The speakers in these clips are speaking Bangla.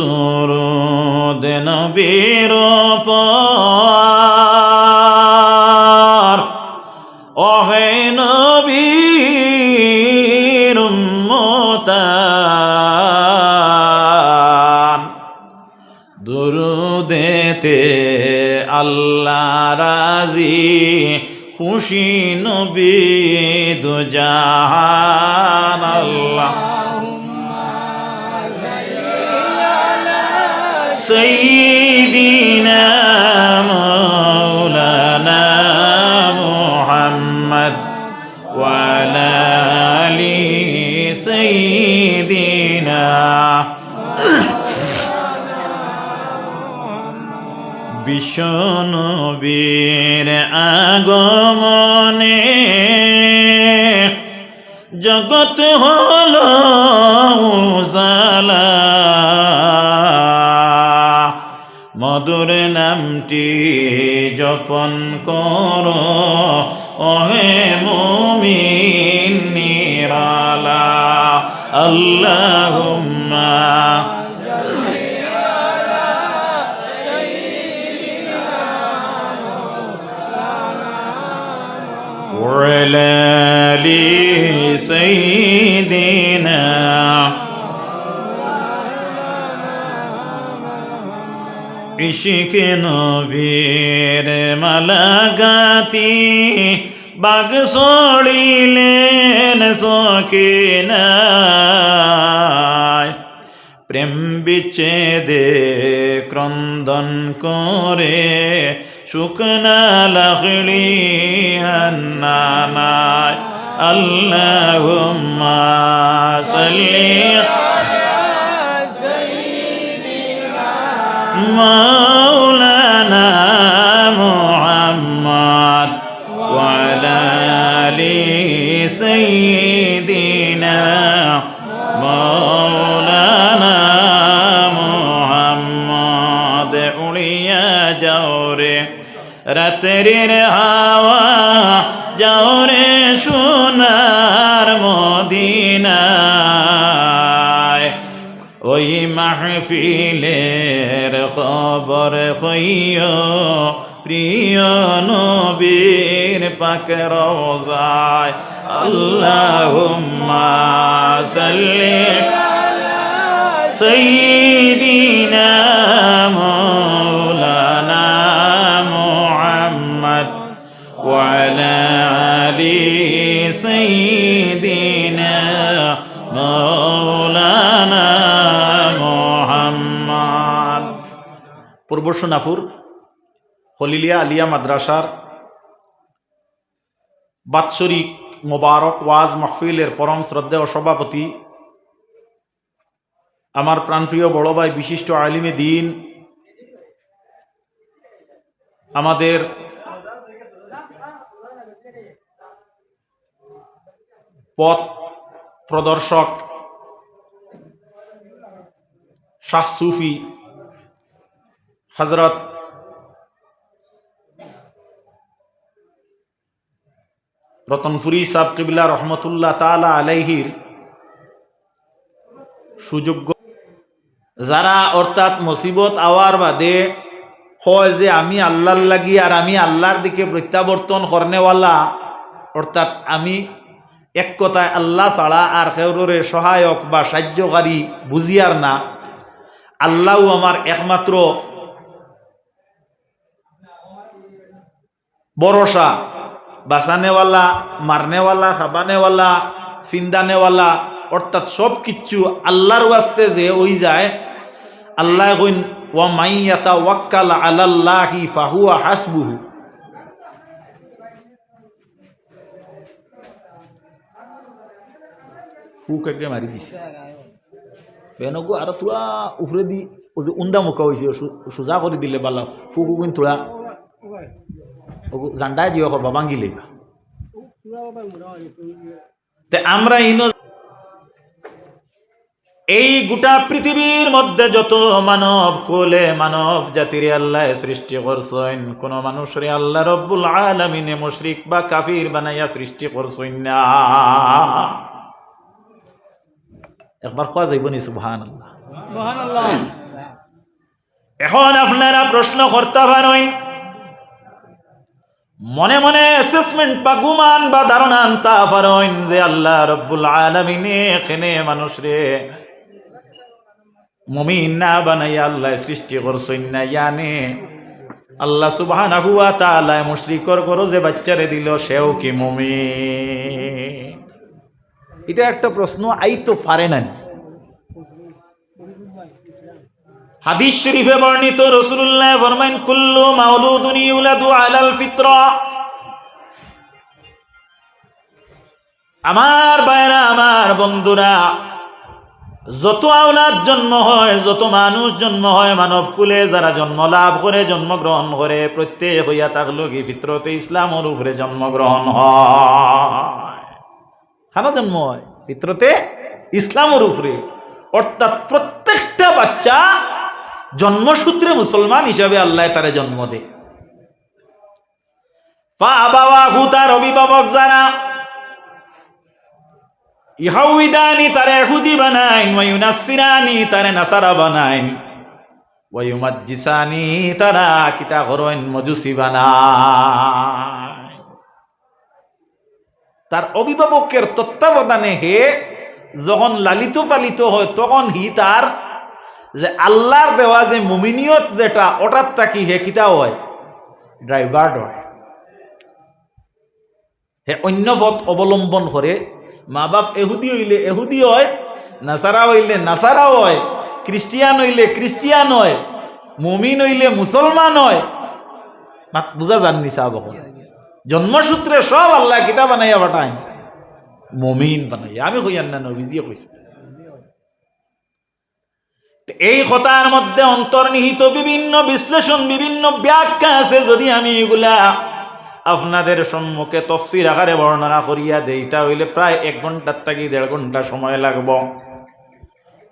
বেজদুরুদ নবীর উপর ওহে নবীর উম্মতান দুরুদেতে আল্লাহ রাজি খুশি নবী দু জাহান আল্লাহ سيدنا مولانا محمد وعلى آل سيدنا বিশ্বনবীর আগমনে জগৎ হলো উজালা মধুর নামটি জপন করো ওহে মুমিন নিরালা আল্লাহুম্মা وعلى آل سيدنا ইশিক নবীর মালা গাতি বাগ সড়িলেন সকিনায় প্রেম বিচ্ছেদে ক্রন্দন করে শুকনা লাগলি হান্নানায় আল্লাহুম্মা সাল্লি مولانا محمد وعلى آل سيدنا مولانا محمد উড়িয়া যাও রে রাতের হাওয়া যাও রে সোনার মদিনায় ওই মাহফিলের খবর হইও প্রিয় নবীর পাক রওজায় আল্লাহুম্মা সাল্লি সাইয়্যিদিনা মাওলানা মুহাম্মদ ওয়া আলা আলি সাইয়্যিদিনা মাওলানা মুহাম্মদ। পূর্ব সোনাপুর খলিলিয়া আলিয়া মাদ্রাসার বাৎসরিক মোবারক ওয়াজ মাহফিলের পরম শ্রদ্ধেয় সভাপতি আমার প্রাণপ্রিয় বড় ভাই বিশিষ্ট আলিমে দ্বীন আমাদের পথ প্রদর্শক শাহ সুফি হযরত রতনপুরি সাহেব কিবলা রহমতুল্লাহ তাআলা আলাইহির সুযোগ্য যারা অর্থাৎ মুসিবত আওয়ার বাদে হয় যে আমি আল্লাহর লাগি আর আমি আল্লাহর দিকে প্রত্যাবর্তন করনেওয়ালা, অর্থাৎ আমি এক কথায় আল্লাহ ছাড়া আর কেউরে সহায়ক বা সাহায্যকারী বুঝিয়ার না, আল্লাহও আমার একমাত্র ভরসা, বাঁচানেওয়ালা, মারনেওয়ালা, খাবানেওয়ালা, ফিন্দানেওয়ালা, অর্থাৎ সব কিছু আল্লাহর ওয়াস্তে যে ওই যায়। আল্লাহ কইন ওয়া মাই ইয়াতাওয়াক্কাল আলাল্লাহি ফাহুয়া হাসবুহু। হুকে মারি দিছে ফেনগো আর তোরা উফরে দি উন্দা মুখা হয়েছে সোজা করে দিলে বালা ফুকু কিন্তু তোরা জান্ডায় জিও করবা ভাঙ্গিলে আমরা ইনো এই গোটা পৃথিবীর মধ্যে যত মানব কোলে মানব জাতির আল্লাহ সৃষ্টি করছেন, কোন মানুষরে আল্লাহ রব্বুল আলামিনে মুশরিক বা কাফির বানাইয়া সৃষ্টি করছেন না। একবার কোয়া যাইব নি সুবহানাল্লাহ। এখন আপনারা প্রশ্ন করতে পারেন, মনে মনে অ্যাসেসমেন্ট বা গুমান বা ধারণা আনতে পারেন যে আল্লাহ রব্বুল আলামিন এখানে মানুষরে মুমিন না বানাইয়া আল্লাহ সৃষ্টি করছেন না, ইয়ানে আল্লাহ সুবহানাহু ওয়া তাআলা মুশরিকর করো যে বাচ্চারে দিল সেও কি মুমিন? এটা একটা প্রশ্ন আইতো পারে না। হাদিস শরীফে বর্ণিত রাসূলুল্লাহ ফরমায়েন, কুল্লু মাউলুদুন ইউলাদু আলাল ফিতরা। আমার ভাইরা, আমার বন্ধুরা, যত আওলাদ জন্ম হয়, যত মানুষ জন্ম হয় মানব কুলে, যারা জন্ম লাভ করে, জন্মগ্রহণ করে, প্রত্যেক হইয়া থাকলো কি ফিতরতে ইসলামের উপরে জন্মগ্রহণ হয়। কেন জন্ম হয়? ফিতরতে ইসলামের উপরে। অর্থাৎ প্রত্যেকটা বাচ্চা জন্মসূত্রে মুসলমান হিসাবে আল্লাহ তারে জন্ম দেয়। ফাআবাওয়াহু, তার অভিভাবক যারা, ইহুদানি তারে ইহুদি বানাইন, ওয়া ইউনাসসিরানি তারে নাসারা বানাইন, ওয়া ইউমাজ্জিসানি তারা কিতা করেন মজুসি বানায়। তার অভিভাবকের তত্ত্বাবধানে হে যখন লালিত পালিত হয়, তখন হি তার যে আল্লাহর দেওয়া যে মুমিনিয়ত যেটা, ওটার তাকি হে কিতা হয়, ড্রাইভার হয়। হে অন্য পথ অবলম্বন করে। মা বাপ এহুদি হইলে এহুদি হয়, নাসারা হইলে নাসারা হয়, খ্রিস্টিয়ান হইলে খ্রিস্টিয়ান হয়, মুমিন হইলে মুসলমান হয়। বুঝা যাননি সাহেব? জন্মসূত্রে সব আল্লাহ কিতা বানাইয়া পাঠায়, মুমিন বানাইয়া। আমি কইয়ান না, নবীজিয়ে কইছি। এই কথার মধ্যে অন্তর্নিহিত বিভিন্ন বিশ্লেষণ, বিভিন্ন ব্যাখ্যা আছে। যদি আমি এগুলা আপনাদের সম্মুখে তফসির আকারে বর্ণনা করিয়া দেই, তা হইলে প্রায় 1 ঘন্টার থেকে 1.5 ঘন্টা সময় লাগব।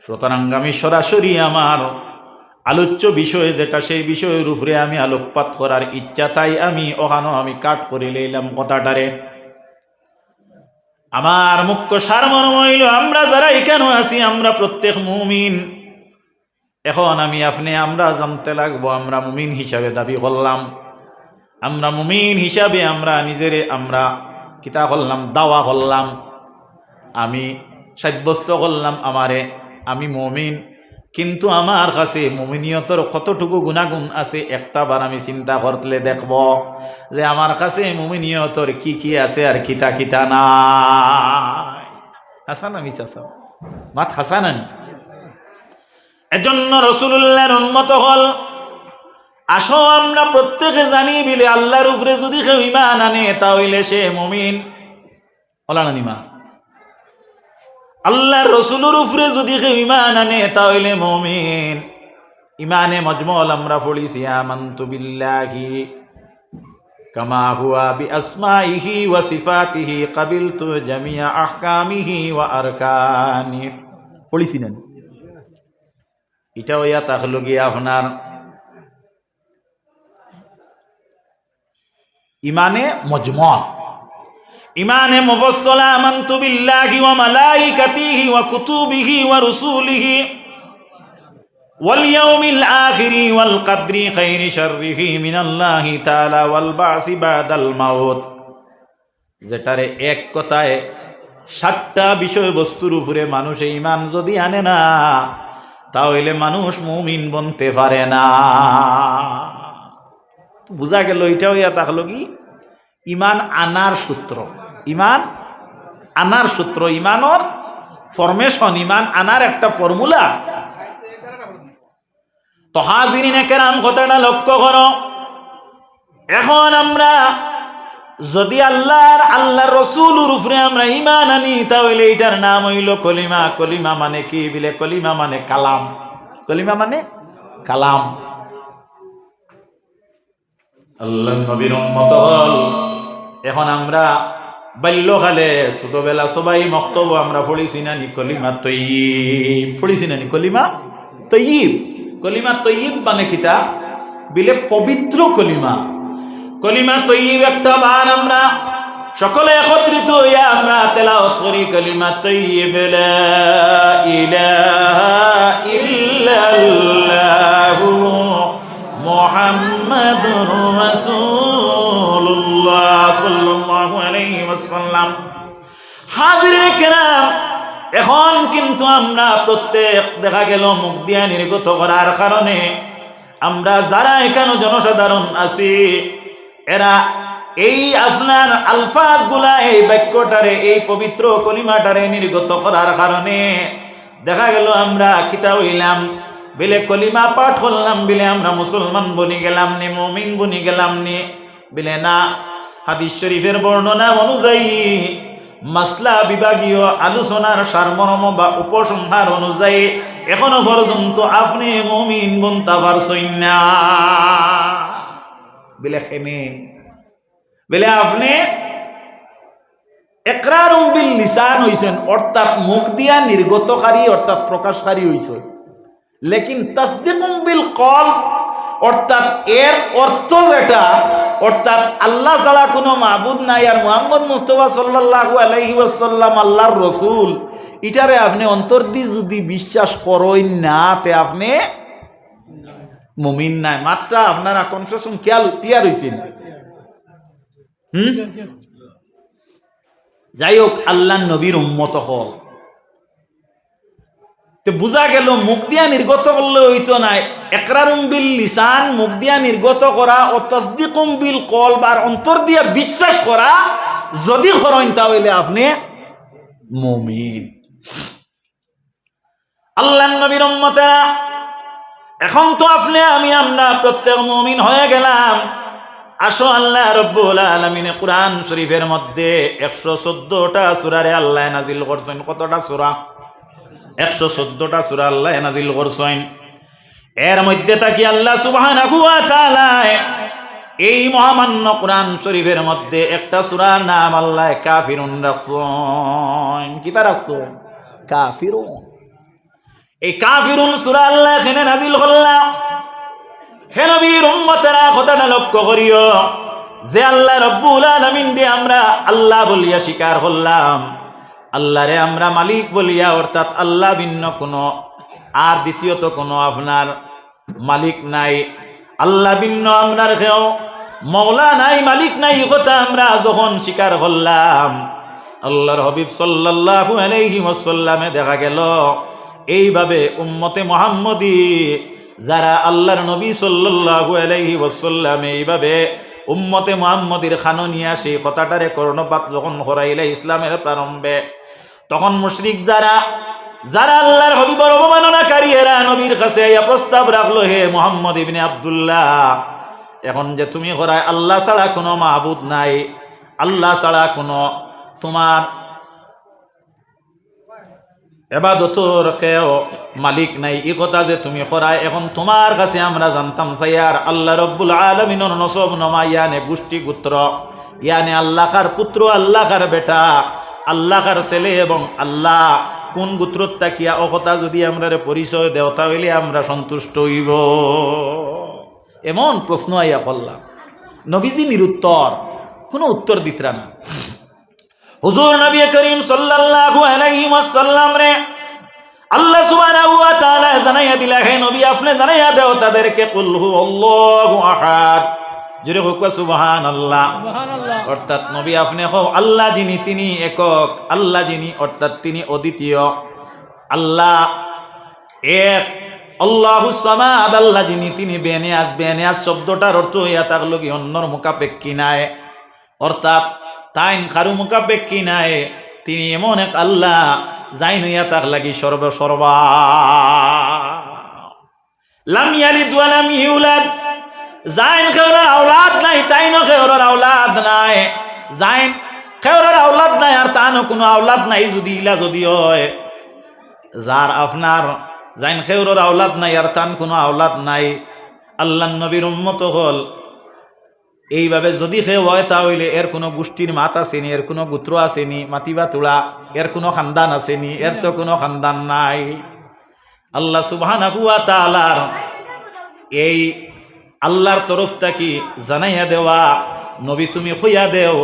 সুতরাং আমি সরাসরি আমার আলোচ্য বিষয় যেটা, সেই বিষয়ের উপরে আমি আলোকপাত করার ইচ্ছা, তাই আমি আমি কাট করে লইলাম কথাটারে। আমার মুখ্য সারমর্ম হইল, আমরা যারা এখানে আছি, আমরা প্রত্যেক মুমিন। এখন আমরা জানতে লাগবো, আমরা মুমিন হিসাবে দাবি করলাম, আমরা মুমিন হিসাবে আমরা নিজেরে আমরা কিতা করলাম, দাওয়া করলাম, আমি সাব্যস্ত করলাম আমি মুমিন। কিন্তু আমার কাছে মুমিনিয়তর কতটুকু গুণাগুণ আছে, একটা বার আমি চিন্তা করলে দেখব যে আমার কাছে মুমিনিয়তর কি কি আছে আর কিতা কিতা নাই। হাসান আমি চাচা মাত হাসান আনি। এজন্য রাসূলুল্লাহর উম্মত হল, আসো আমরা প্রত্যেকে জানি বিলে আল্লাহর উপরে যদি কেউ ঈমান আনে, তাহলে সে মুমিন। হলা না নিমা? আল্লাহর রাসূলের উপরে যদি কেউ ঈমান আনে, তাহলে মুমিন। ঈমানে মজমুল আমরা পড়িছি, আমানতু বিল্লাহি কামা হুয়া বিআসমাইহি ওয়া সিফাতিহি কাবিলতু জামিয়া আহকামিহি ওয়া আরকানি। পড়িছি না? এটা হইয়া তাহলে গিয়ে আপনার ইমানে মজমুল। ইমানে মুফাসসালা, আমানতু বিল্লাহি ওয়া মালাইকাতিহি ওয়া কুতুবিহি ওয়া রুসুলিহি ওয়াল ইয়াউমিল আখিরি ওয়াল কদরি খাইরি শাররিহি মিনাল্লাহি তাআলা ওয়াল বাসি বাদাল মাউত। যেটারে এক কথায় 7টা বিষয়বস্তুর উপরে মানুষে ইমান যদি আনে না, তাহলে মানুষ মুমিন বনতে পারে না। বুঝা গেল? এটা হইয়া থাকলো কি ইমান আনার সূত্র। ইমান আনার সূত্র, ইমানর ফরমেশন, ইমান আনার একটা ফর্মুলা। তো হাজিরিনে কেরাম, কথাটা লক্ষ্য করো। এখন আমরা যদি আল্লাহর রাসূলের উপরে আমরা ঈমান আনি, তাহলে এটার নাম হইল কলিমা। কলিমা মানে কি বিলে? কলিমা মানে কালাম। কলিমা মানে কালাম। আল্লাহর নবীর উম্মত হল। এখন আমরা বাল্যকালে ছোটবেলা সবাই মক্তব আমরা পড়িছি না নি? কলিমা তয়্যিব পড়িছি না নি? কলিমা তয়্যিব। কলিমা তয়্যিব মানে কিতা বিলে? পবিত্র কলিমা। কলিমা তয়্যিব একটা বার আমরা সকলে একত্রিত হইয়া আমরা তেলাওয়াত করি কালিমা তাইয়্যিব লা ইলাহা ইল্লাল্লাহু মুহাম্মাদুর রাসূলুল্লাহ সাল্লাল্লাহু আলাইহি ওয়াসাল্লাম। হাজিরে কেরাম, এখন কিন্তু আমরা প্রত্যেক দেখা গেল মুখ দিয়া নির্গত করার কারণে আমরা যারা এখানে জনসাধারণ আছি, এরা এই আপনার আলফাজগুলা, এই বাক্যটারে, এই পবিত্র কলিমাটারে নির্গত করার কারণে দেখা গেল আমরা কিতা হইলাম, বিলে কলিমা পাঠ করলাম বিলে আমরা মুসলমান বনি গেলাম নি, মুমিন বনি গেলাম নি, বিলে না। হাদিস শরীফের বর্ণনা অনুযায়ী, মাসলা বিভাগীয় আলোচনার সারমর্ম বা উপসংহার অনুযায়ী এখনো পর্যন্ত আপনি মুমিন বনতে পারছেন না। বিলে খেনে বলে আপনি ইকরারুম বিল লিসান হইছেন, অর্থাৎ মুখ দিয়া নির্গতকারী অর্থাৎ প্রকাশকারী হইছেন, লেকিন তাসদীকুম বিল কলব অর্থাৎ এর অর্থ যেটা, অর্থাৎ আল্লাহ ছাড়া কোনো মাবুদ নাই আর মুহাম্মদ মুস্তাফা সাল্লাল্লাহু আলাইহি ওয়াসাল্লাম আল্লাহর রাসূল, এটারে আপনি অন্তর দিয়ে যদি বিশ্বাস করেন না, তে আপনি মুমিন নাই। মাত্রা আপনারা কনফেশন ক্লিয়ার হইছেন? যাই হোক, আল্লাহ নবীর উম্মত হল, তো বুঝা গেল মুখ দিয়া নির্গত করলে হইতো নাই। ইকরারুম বিল লিসান মুখ দিয়া নির্গত করা, ও তাসদীকুম বিল কলব আর অন্তর দিয়া বিশ্বাস করা যদি করেন তাহলে আপনি মুমিন। আল্লাহ নবীর উম্মতেরা, এখন তো আপনি আমি আমরা প্রত্যেক মুমিন হয়ে গেলাম। আসো, আল্লাহ রব্বুল আলামিন কুরআন শরীফের মধ্যে 114টা সূরারে আল্লাহ নাজিল করছেন। কতটা সূরা? 114টা সূরা আল্লাহ নাজিল করছেন। এর মধ্যে থাকি আল্লাহ সুবহানাহু ওয়া তাআলা এই মহামান্য কুরআন শরীফের মধ্যে একটা সূরার নাম আল্লাহ কাফিরুন রাখছেন। কি তার রাখছেন? কাফিরুন। এই কাফিরুন সূরা আল্লাহ এখানে নাজিল করলেন। হে নবীর উম্মতেরা, কথাটা লক্ষ্য করিও যে আল্লাহ রব্বুল আলামিন দিয়ে আমরা আল্লাহ বলিয়া স্বীকার করলাম, আল্লাহরে আমরা মালিক বলিয়া, অর্থাৎ আল্লাহ ভিন্ন কোনো আর দ্বিতীয়ত কোনো আপনার মালিক নাই, আল্লাহ ভিন্ন আপনার কেউ মওলা নাই, মালিক নাই, কথা আমরা যখন স্বীকার করলাম, আল্লাহর হাবিব সাল্লাল্লাহু আলাইহি ওয়াসাল্লামে দেখা গেল এইভাবে উম্মতে মুহাম্মদী যারা আল্লাহর নবী সাল্লাল্লাহু আলাইহি ওয়াসাল্লাম এইভাবে উম্মতে মুহাম্মদীর খাননিয়া সেই কথাটারে কর্ণপাত যখন করাইলে ইসলামের প্রারম্ভে, তখন মুশরিক যারা আল্লাহর হাবিবের অবমাননাকারী এরা নবীর কাছে এই প্রস্তাব রাখলো, হে মুহাম্মদ ইবনে আব্দুল্লাহ, এখন যে তুমি করায় আল্লাহ ছাড়া কোনো মাবুদ নাই, আল্লাহ ছাড়া কোনো তোমার এবাদতর কেউ মালিক নাই, এই কথা যে তুমি করায়, এখন তোমার কাছে আমরা জানতাম চাই আর আল্লাহ রব্বুল আলামিনের নসব নমা, ইয়ানে গোষ্ঠী গোত্র, ইয়ানে আল্লাহর পুত্র, আল্লাহর বেটা, আল্লাহর ছেলে এবং আল্লাহ কোন গোত্রত তাকিয়া ও কথা যদি আমরা পরিচয় দেওতা হইলে আমরা সন্তুষ্ট হইব। এমন প্রশ্ন আইয়া করলাম, নবীজি নিরুত্তর, কোনো উত্তর দিতরা না। হুজুর নবী করিম সাল্লাল্লাহু আলাইহি ওয়াসাল্লাম রে আল্লাহ সুবহানাহু ওয়া তাআলা জানাইয়া দিলা, হে নবী আপনি জানাইয়া দাও তাদেরকে, কুল হুয়াল্লাহু আহাদ, জোরে হোক সুবহানাল্লাহ। অর্থাৎ নবী আপনি কও আল্লাহ যিনি তিনি একক, আল্লাহ যিনি অর্থাৎ তিনি অদ্বিতীয়, আল্লাহ এক, আল্লাহুস সামাদ, আল্লাহ যিনি তিনি বেনিয়াজ। বেনিয়াজ শব্দটার অর্থ হইয়া থাকলো কি অন্যর মুখাপেক্ষী নাই, অর্থাৎ তাইন খারু মুখাপেক্ষী নাই, তিনি এমন এক আল্লাহ যাইন হইয়া তাক লাগি সর্বসর্বা। লাম ইয়ালিদ ওয়া লাম ইউলাদ, যাইন খেওরার আওলাদ নাই, তাইনও খেওরার আওলাদ নাই, যাইন খেওরার আওলাদ নাই আর তানও কোনো আওলাদ নাই। যদি ইলা যদি হয় যার আপনার যাইন খেওরার আওলাদ নাই আর তান কোনো আওলাদ নাই, আল্লাহ নবীর উম্মত হল এইভাবে যদি সে হয় তাহলে এর কোনো গোষ্ঠীর মাত আসেনি, এর কোনো গোত্র আসেনি, মাতিবা তোলা, এর কোনো খানদান আসেনি, এর তো কোনো খানদান নাই। আল্লাহ সুবহানাহু ওয়া তাআলার এই আল্লাহর তরফ থেকে জানাইয়া দেওয়া, নবী তুমি হইয়া দেও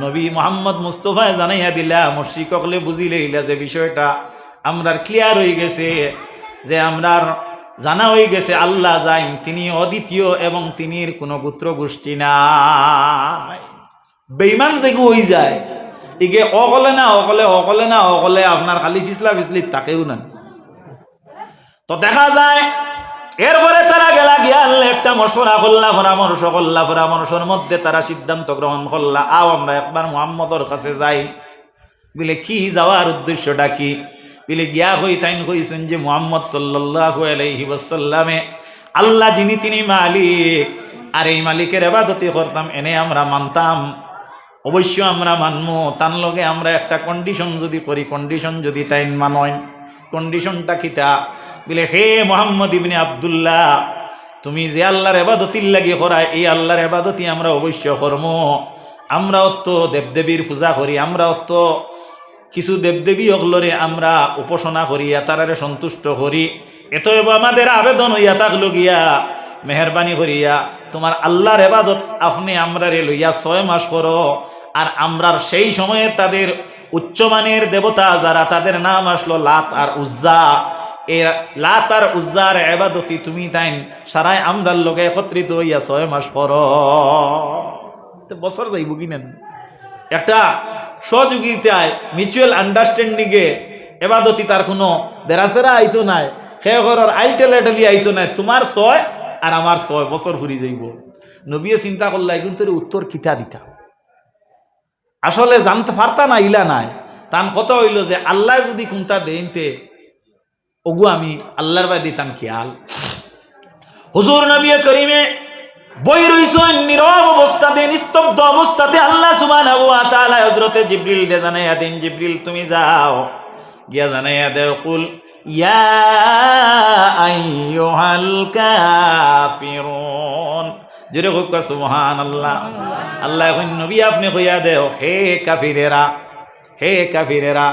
নবী মোহাম্মদ মুস্তফায় জানাইয়া দিলা মুশরিকসকলে বুঝিলে ইলা যে বিষয়টা আমরার ক্লিয়ার হয়ে গেছে, যে আমরার জানা হয়ে গেছে আল্লাহ যাইন, তিনি অদ্বিতীয় এবং তিনির কোনো গোত্র গোষ্ঠী নাই। বেঈমান যেগু হয়ে যায় ইগে অকলে না অকলে আপনার খালি পিছলা পিছলি তাকেও না। তো দেখা যায় এরপরে তারা গেলা গিয়াল একটা মশওয়ারা করলা, পরামর্শের মধ্যে তারা সিদ্ধান্ত গ্রহণ করলা, আও আমরা একবার মুহাম্মদর কাছে যাই। বলে কি যাওয়ার উদ্দেশ্যটা কি? বলে গিয়া হই তাইন কইছেন যে মুহাম্মদ সাল্লাল্লাহু আলাইহি ওয়াসাল্লামে আল্লাহ যিনি তিনি মালিক, আর এই মালিকের ইবাদতি করতাম এনে আমরা মানতাম, অবশ্য আমরা মানমু। তার লগে আমরা একটা কন্ডিশন যদি করি, কন্ডিশন যদি তাইন মানয়, কন্ডিশনটা কিতা? বলে হে মুহাম্মদ ইবনে আব্দুল্লাহ, তুমি যে আল্লাহর ইবাদতির লাগি করায় এই আল্লাহর ইবাদতি আমরা অবশ্য করবো। আমরা অত দেবদেবীর পূজা করি, আমরা অত কিছু দেবদেবী অগলরে আমরা উপাসনা করিয়া তারারে সন্তুষ্ট করি। এতএব আমাদের আবেদন হইয়া থাকলো গিয়া মেহরবানি করিয়া তোমার আল্লাহর ইবাদত আপনি আমরারে লইয়া 6 মাস করো। আর আমরার সেই সময়ে তাদের উচ্চমানের দেবতা যারা, তাদের নাম আসলো লাত আর উজ্জা। এই লাত আর উজ্জার ইবাদতি তুমি তাইন সারাই আমরার লোকে একত্রিত হইয়া 6 মাস করো। বছর যাইব কিনেন একটা সহযোগিতায় মিউচুয়াল আন্ডারস্ট্যান্ডিংয়ে এবাদতি তার কোনো বেড়াচেরা আইতো নাই, সে ঘরের আইটেলি আইতো নাই। তোমার 6 আর আমার 6 বছর ঘুরি যাইব। নবীয়ে চিন্তা করলা কিন্তু উত্তর কিতা দিতা, আসলে জানতে পারতা না ইলা নাই। তান কথা হইল যে আল্লাহ যদি কোনটা দেনতে ওগু আমি আল্লাহর বাই দিতাম খেয়াল। হুজুর নবী করিমে বই রইছেন নীরব অবস্থাতে, নিস্তব্ধ অবস্থাতে। আল্লাহ সুবহানাহু ওয়া তাআলা হযরতে জিবরিল রে জানাইয়া দেন, জিবরিল তুমি যাও গিয়া জানাইয়া দেও, কুল ইয়া আইয়ুহাল কাফিরুন। জোরে হোক সুবহানাল্লাহ। আল্লাহ কইন নবী আপনি কইয়া দেও, হে কাফিরেরা, হে কাফিরেরা,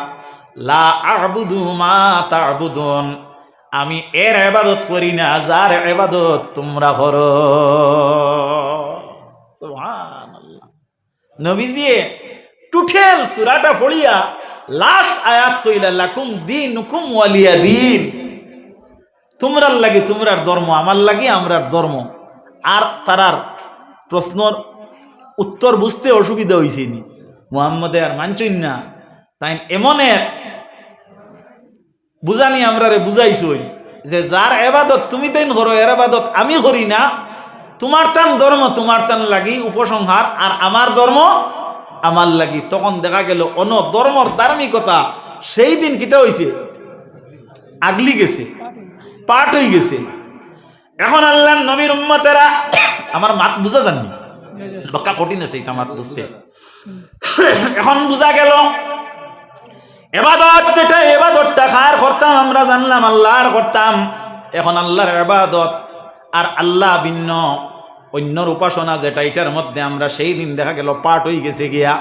লা আ'বুদু মা তা'বুদুন, আমি এর ইবাদত করি না যার ইবাদত তোমরা করো। সুবহানাল্লাহ। নবীজি টুটেল সূরাটা পড়িয়া লাস্ট আয়াত কইলা লাকুম দীনুকুম ওয়ালিয়া দীন, তোমরার লাগি তোমরার ধর্ম, আমার লাগি আমরার ধর্ম। আর তারার প্রশ্নর উত্তর বুঝতে অসুবিধা হইছে নি, মুহাম্মদে আর মানছইন না। তাই এমন এক বুঝানি আমরারে বুঝাইছই যে যার ইবাদত তুমি তাইন করো এর ইবাদত আমি করি না, তোমার তান ধর্ম তোমার তান লাগি উপসংহার, আর আমার ধর্ম আমার লাগি। তখন দেখা গেল অন্য ধর্মর ধার্মিকতা সেই দিন কিতা হইছে, আগলি গেছে, পাট হয়ে গেছে। এখন আল্লাহ নবীর উম্মতেরা, আমার মাত বুঝা জানি বক্কা কঠিন আছে এটা আমার বুঝতে। এখন বুঝা গেল ইবাদত যেটা, ইবাদতটা কার করতাম আমরা জানলাম, আল্লাহর করতাম। এখন আল্লাহর ইবাদত আর আল্লাহ ভিন্ন অন্যর উপাসনা যেটা, এটার মধ্যে আমরা সেই দিন দেখা গেল পাট হয়ে গেছে গিয়া।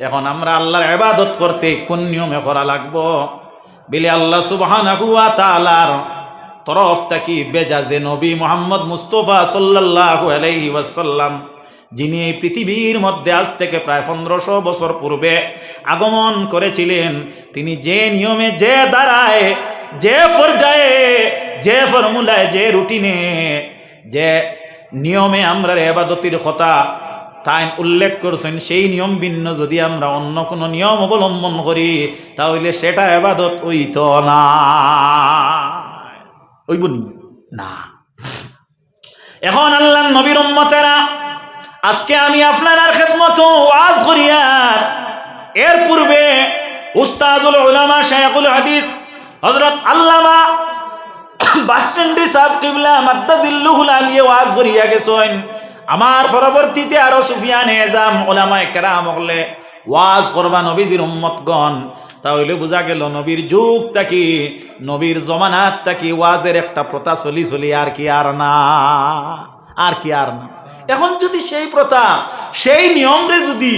এখন আমরা আল্লাহর ইবাদত করতে কোন নিয়মে করা লাগবো বলে আল্লাহ সুবহানাহু ওয়া তাআলার তরফ থেকে বেজাজে নবী মুহাম্মদ মুস্তাফা সাল্লাল্লাহু আলাইহি ওয়াসাল্লাম, যিনি এই পৃথিবীর মধ্যে আজ থেকে প্রায় 1500 বছর পূর্বে আগমন করেছিলেন, তিনি যে নিয়মে, যে ধারায়, যে পর্যায়ে, যে ফর্মুলায়, যে রুটিনে, যে নিয়মে আমরা ইবাদতের কথা তাই উল্লেখ করছেন, সেই নিয়ম ভিন্ন যদি আমরা অন্য কোনো নিয়ম অবলম্বন করি তাহলে সেটা ইবাদত হইতো না, হইবনি না। এখন আল্লাহর নবীর উম্মতেরা, আজকে আমি আপনার খেদমত ওয়াজ করিয়ার এর পূর্বে উস্তাদুল উলামা শাইখুল হাদিস হযরত আল্লামা বাসস্ট্যান্ডি সাহেব কিবলা মাদ্দাজিল্লুহুল আলিয়া ওয়াজ করিয়া গেছেন। আমার পরবর্তীতে আরো সুফিয়ানে এজাম উলামায়ে কেরাম হলে ওয়াজ করবা নবীজির উম্মতগণ। তাহলে বোঝা গেল নবীর যুগ থাকি, নবীর জমানাত থাকি ওয়াজের একটা প্রথা চলি আর কি আর না, আর কি আর না। এখন যদি সেই প্রথা, সেই নিয়মরে যদি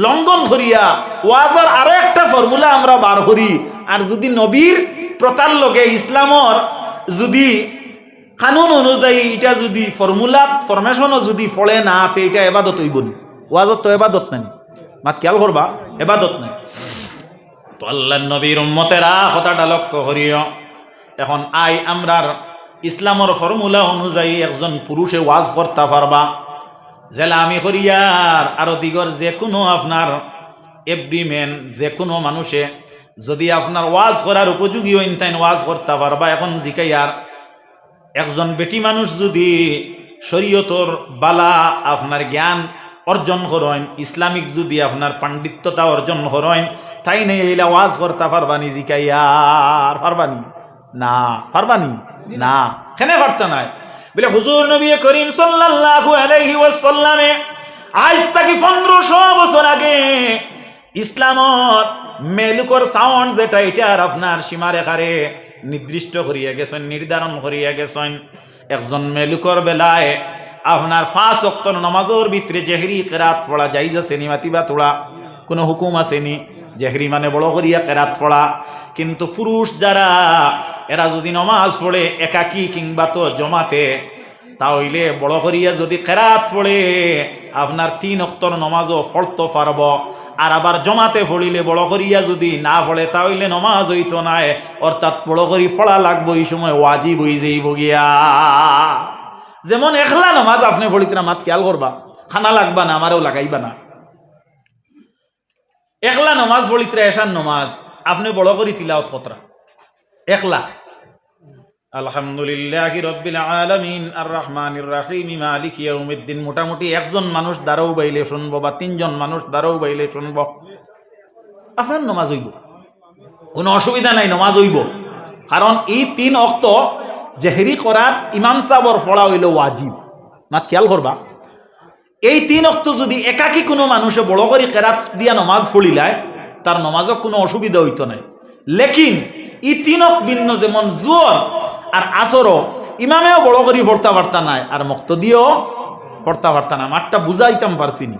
লঙ্ঘন করিয়া ওয়াজের আরো একটা ফর্মুলা আমরা বার করি, আর যদি নবীর প্রথার লগে ইসলামর যদি কানুন অনুযায়ী এটা যদি ফর্মুলা ফরমেশনও যদি ফলে না, তে এটা এবাদত হইব না। ওয়াজত তো এবাদত নাই, মাত খেয়াল করবা, এবাদত নাই। তো আল্লাহর নবীর উম্মতেরা কথাটা লক্ষ্য করিও। এখন আমরার ইসলামর ফর্মুলা অনুযায়ী একজন পুরুষে ওয়াজ করতে পারবা, জেলা আমি করিয়ার আরো দিগর যে কোনো আপনার এভরি ম্যান, যে কোনো মানুষে যদি আপনার ওয়াজ করার উপযোগী হইন তাই ওয়াজ করতে পারবা। এখন জিকাইয়ার একজন বেটি মানুষ যদি শরীয়তর বালা আপনার জ্ঞান অর্জন করেন, ইসলামিক যদি আপনার পাণ্ডিত্যতা অর্জন করেন, তাই নেই এইলা ওয়াজ করতে পারবানি? জিকাইয়ার পারবানি না? পারবানি না, কেন পারতা নাই? বলে হুজুর নবী করিম সাল্লাল্লাহু আলাইহি ওয়াসাল্লামে আজ থেকে 1500 বছর আগে ইসলামত মেলুকর সাউন্ড যেটা এটার আপনার সীমারেখারে নির্দিষ্ট করিয়া গেছেন, নির্ধারণ করিয়া গেছেন। একজন মেলুকর বেলায় আপনার 5 ওয়াক্তের নামাজের ভিতরে জেহরি কেরাত পড়া জায়েজ আছে নি? মাতিবা তোলা কোনো হুকুম আছে নি? জেহরি মানে বড় করিয়া কেরাত পড়া। কিন্তু পুরুষ যারা এরা যদি নমাজ পড়ে একাকী কিংবা তো জমাতে, তাহলে বড় করিয়া যদি কেরাত পড়ে আপনার 3 ওয়াক্তের নমাজও পড়তে পারব। আর আবার জমাতে পড়িলে বড় করিয়া যদি না পড়ে তাহলে নমাজ হইতো নাই, অর্থাৎ বড় করি পড়া লাগবো। এই সময় ওয়াজিব হয়ে যাইব গিয়া। যেমন একলা নমাজ আপনি পড়িতে না, মাত খেয়াল করবা, খানা লাগবা না, আমারও লাগাইবা না। একলা নমাজ পড়িতে এসান নমাজ আপনি বড় করি তিলাওয়াত কতরা একলা। আলহামদুলিল্লাহি রাব্বিল আলামিন আর রহমানির রহিম মালিকি ইয়াউমিদ্দিন, মোটামুটি একজন মানুষ দ্বারাও বাইলে শুনবো বা 3 জন মানুষ দ্বারাও বাইলে শুনবো, আপনার নমাজ হইব, কোনো অসুবিধা নাই, নমাজ হইব। কারণ এই 3 ওয়াক্ত জেহরি করার ইমাম সাহেবর পড়া হইল ওয়াজিব। মাত খেয়াল করবা, এই 3 ওয়াক্ত যদি একাকী কোনো মানুষে বড় করে কেরাত দিয়া নমাজ পড়িলায় তার নমাজও কোনো অসুবিধা হইতো নাই। লেকিন এই 3 ওয়াক্ত ভিন্ন, যেমন জোহর আর আসরও ইমামেও বড় করে পড়তে পারতা নাই আর মুক্তদিও পড়তে পারতা না। মাঠটা বুঝাইতাম পারছি নি?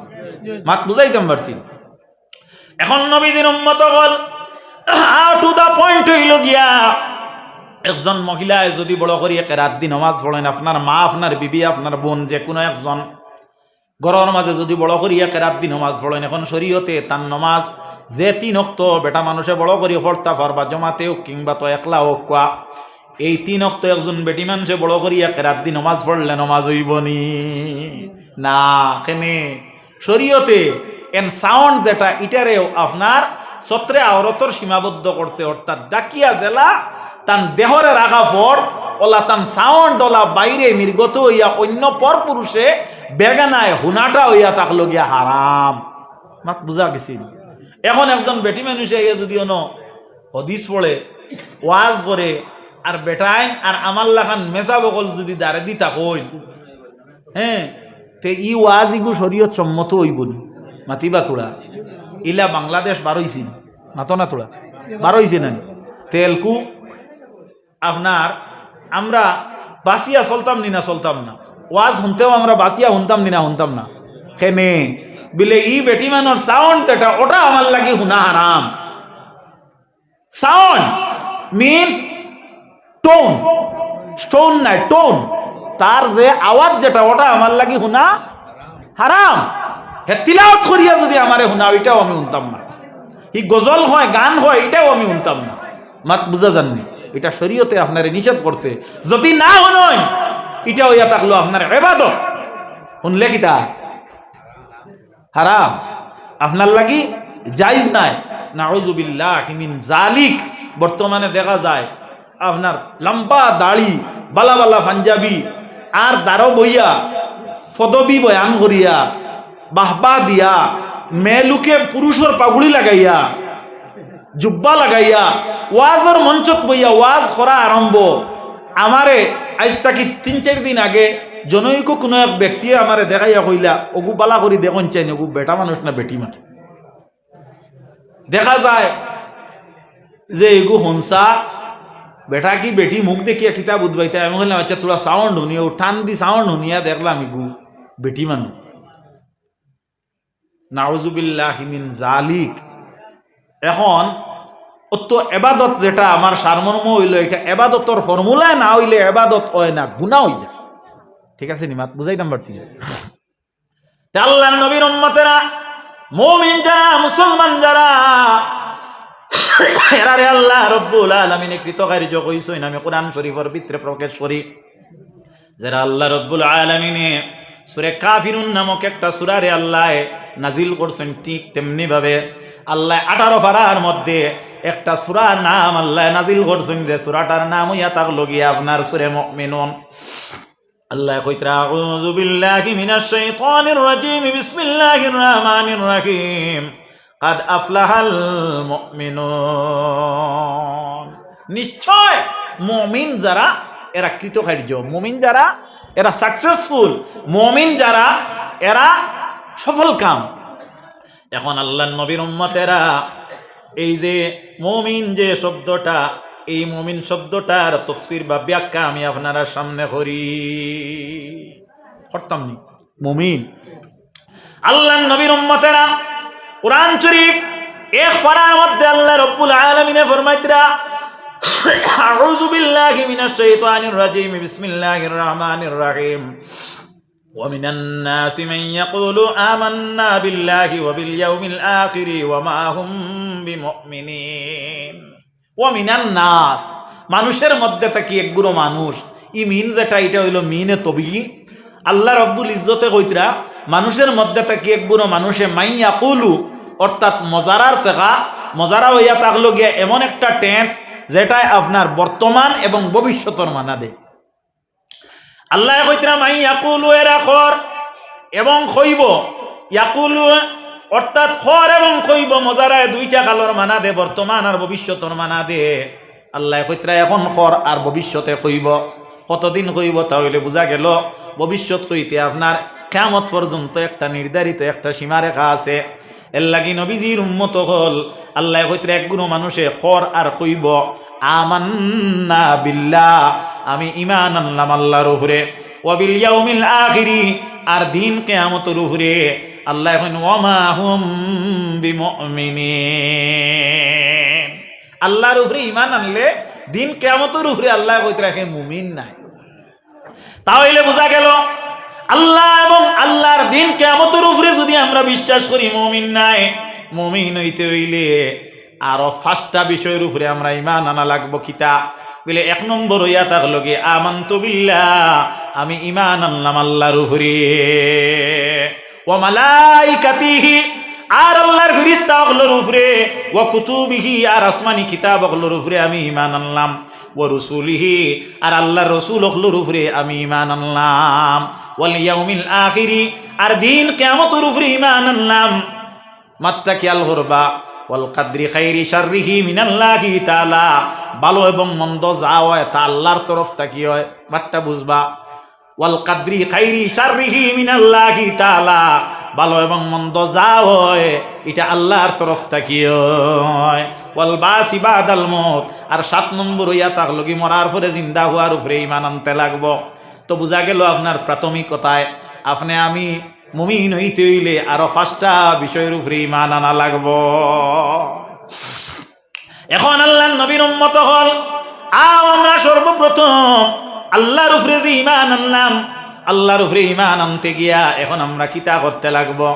মাঠ বুঝাইতাম পারছি। এখন নবীজির উম্মত হল টু দা পয়েন্ট হইল গিয়া, একজন মহিলায় যদি বড় করিয়া কেরাত দি নমাজ পড়েন, আপনার মা, আপনার বিবি, আপনার বোন, যে কোনো একজন ঘরের মাঝে যদি বড় করিয়া কেরাত দি নমাজ পড়েন, এখন শরীয়তে তার নমাজ যে 3 ওয়াক্ত বেটা মানুষে বড় করিয়া পড়তে পারবা, জমাতে হোক কিংবা তো একলা হোক, এই 3 ওয়াক্ত একজন বেটি মানুষে বড় করিয়া কেরাত দি নমাজ পড়লে নমাজ হইবনি না। কেনে? শরীয়তে এন সাউন্ড যেটা ইটারেও আপনার সত্রে আওরতর সীমাবদ্ধ করছে, অর্থাৎ ডাকিয়া জেলা তান দেহরে রাখা পর ওলা তান সাউন্ড ওলা বাইরে নির্গত হইয়া অন্য পর পুরুষে বেগানায় হুনাটা হইয়া থাকলো গিয়া হারাম। মাত বুঝা গেছি? এখন একজন বেটি মানুষে যদি অন হদিস পড়ে ওয়াজ করে আর বেটাইন আর আমার লাখান মেসা বকল যদি দাঁড়ে দি থাকইন, হ্যাঁ, তে ই ওয়াজ ইগু শরীয়ত সম্মত হইবনি? মাতিবা তোরা? ইলা বাংলাদেশ বারইছিল, মাতো না তোরা? বারইছে না তেলকু আপনার আমরা বাসিয়া চলতাম নি না? চলতাম না। ওয়াজ শুনতেও আমরা বাসিয়া শুনতাম নি না? শুনতাম না। কেনে? বিলে ই বেটি মানোর সাউন্ড যেটা ওটা আমার লাগে শুনা হারাম। সাউন্ড মিনস টোন, স্টোন নাই, টোন, তার যে আওয়াজ যেটা ওটা আমার লাগে শুনা হারাম। হে তিলাওয়াত করিয়া যদি আমারে শুনা, এটাও আমি শুনতাম না। ই গজল হয়, গান হয়, এটাও আমি শুনতাম না। মাত বুঝা জাননি? এটা শরীয়তে আপনারে নিষেধ করছে। যদি না শুনই এটা হইয়া থাকলো আপনার ইবাদত, শুনলে কিতা হারাম, আপনার লাগি জায়েজ নাই। নাউযুবিল্লাহি মিন জালিক। বর্তমানে দেখা যায় আপনার লম্বা দাড়ি, বালা বালা পাঞ্জাবি আর দাঁড়ো বইয়া ফদবি বয়ান করিয়া বাহবা দিয়া, মেলুকে পুরুষের পাগুড়ি লাগাইয়া, জুব্বা লাগাইয়া ওয়াজের মঞ্চত বইয়া ওয়াজ করা আরম্ভ। আমারে আজ তাকি 3-4 দিন আগে জনৈক কোনো এক ব্যক্তিয়ে আমারে দেখাইয়া কইলা, ওগু বালা করি দেখুন চাই ওগু বেটা মানুষ না বেটি মানুষ। দেখা যায় যে এগু হনসা বেটা কি বেটি মুখ দেখিয়া কিতাব উদ্বাইতে। আমি বললাম আচ্ছা তোরা সাউন্ড শুনিও, টান দি সাউন্ড শুনিয়া দেখলাম এগু বেটি মানুষ। নাউযুবিল্লাহি মিন জালিক। এখন অত এবাদত যেটা আমার সারমর্ম হইল, এটা এবাদতর ফর্মুলা না হইলে এবাদত হয় না, গুনাহ হয়ে যায়। ঠিক আছে নি? মাত বুঝাইতাম পারছি? আল্লাহর নবীর উম্মতেরা মুমিন যারা, মুসলমান যারা, এরারে আল্লাহ রব্বুল আলামিনে কৃতকার্য কইছেন। আমি কোরআন শরীফের ভিতরে প্রকাশ করি, যারা আল্লাহ রব্বুল আলামিনে সূরা কাফিরুন নামক একটা সূরারে আল্লাহ নাজিল করছেন, ঠিক তেমনি ভাবে আল্লাহ 18 পারার মধ্যে একটা সূরার নাম আল্লাহ নাজিল করছেন, যে সূরাটার নাম হইয়া থাকলো গিয়া আপনার সূরা মুমিনুন। আল্লাহ কইতরা আউযু বিল্লাহি মিনাশ শাইতানির রাজিম, বিসমিল্লাহির রহমানির রহিম, কাদ আফলাহাল মুমিনুন। নিশ্চয় মুমিন যারা এরা কৃতকার্য, মুমিন যারা এরা সাকসেসফুল, মুমিন যারা এরা সফল কাম। এখন আল্লাহর নবীর উম্মতেরা এই যে মুমিন যে শব্দটা, এই মুমিন শব্দটার তাফসীর বা ব্যাখ্যা আমি আপনারা সামনে করতাম নি। মুমিন আল্লাহর নবীর উম্মতেরা কুরআন শরীফ এক পারার মধ্যে আল্লাহ রব্বুল আলামিনে ফরমাইতরা আউযু বিল্লাহি মিনাশ শাইতানির রাজিম, বিসমিল্লাহির রহমানির রহিম, ওয়া মিনান নাসি মান ইয়াকুলু আমান্না বিল্লাহি ওয়া বিল ইয়াউমিল আখির ওয়া মা হুম বিমুমিনিন। ওয়া মিনান নাস, মানুষের মধ্যে থাকি একগুলো মানুষ, ই মিন যেটা এটা হইল মিনে তবি। আল্লাহ রব্বুল ইজ্জতে কইতরা মানুষের মধ্যে থাকি একগুলো মানুষে মান ইয়াকুলু, অর্থাৎ মজারার সেগা, মজারা হইয়া থাকলো গিয়া এমন একটা টেন্স যেটা আপনার বর্তমান এবং ভবিষ্যতের মানা দেয়। আল্লাহ কইতরা মাই ইয়াকুলু এরা খর এবং খইব, ইয়াকুলু অর্থাৎ খর এবং খইব মজারায় দুইটা কালর মানা দে, বর্তমান আর ভবিষ্যতের মানা দে। আল্লাহ কইতরা এখন খর আর ভবিষ্যতে খইব। কতদিন খইব তাহলে বোঝা গেল ভবিষ্যৎ হইতে আপনার কিয়ামত পর্যন্ত একটা নির্ধারিত একটা সীমারেখা আছে। এর লাগি নবীজির উম্মত হল আল্লাহ কইতরা একগুলো মানুষে খর আর কইব আমান্না বিল্লাহ, আমি ঈমান আনলাম আল্লাহর উপরে, ওয়া বিল ইয়াউমিল আখির, আর দিন কিয়ামতের উপরে। আল্লাহ কইন ওয়া মা হুম বিমুমিনিন, আল্লাহর উপরে ঈমান আনলে দিন কিয়ামতের উপরে আল্লাহ কইতরা কে মুমিন নাই। তাহলে বোঝা গেল আল্লাহ এবং আল্লাহর দিন কিয়ামতের উপরে যদি আমরা বিশ্বাস করি মুমিন নাই। মুমিন হইতে হইলে আরো 5টা বিষয়ের উপরে আমরা ঈমান আনা লাগবো। কিতা বলে 1 নম্বর হইয়া থাকলো কি আমানতু বিল্লাহ, আমি ঈমান আনলাম আল্লাহর উপরে, ওয়া মালাইকাতিহি, আর আল্লাহর ফেরেশতা গুলোর উপরে, ওয়া কুতুবিহি, আর আসমানি কিতাব গুলোর উপরে আমি ঈমান আনলাম, ওয়া রাসূলিহি, আর আল্লাহর রাসূল গুলোর উপরে আমি ঈমান আনলাম, ওয়াল ইয়াউমিল আখির, আর দিন কিয়ামতের উপরে ঈমান আনলাম। মাত্রা খেয়াল করবা, ওয়াল কাদরি খাইরি শাররিহি মিনাল্লাহি তাআলা, ভালো এবং মন্দ যা হয় তা আল্লাহর তরফ থেকে হয়, বাট্টা বুঝবা। ওয়াল কাদরি খাইরি শাররিহি মিনাল্লাহি তাআলা, ভালো এবং মন্দ যা হয় এটা আল্লাহর তরফ থেকে হয়। ওয়াল বাসি বাদাল মউত, আর 7 নম্বর হইয়া থাকলো কি মরার পরে জিন্দা হওয়ার উপরে ঈমান আনতে লাগবো। তো বোঝা গেল আপনার প্রাথমিকতায় আপনি আমি মুমিন হইতে হইলে আরো 5টা বিষয়ের উপরে ঈমান আনা লাগবো। এখন আল্লাহর নবীর উম্মত হল আমরা সর্বপ্রথম আল্লাহর উপরে যে ঈমান আনলাম, আল্লাহর উপরে ঈমান আনতে গিয়া এখন আমরা কিতা করতে লাগবো?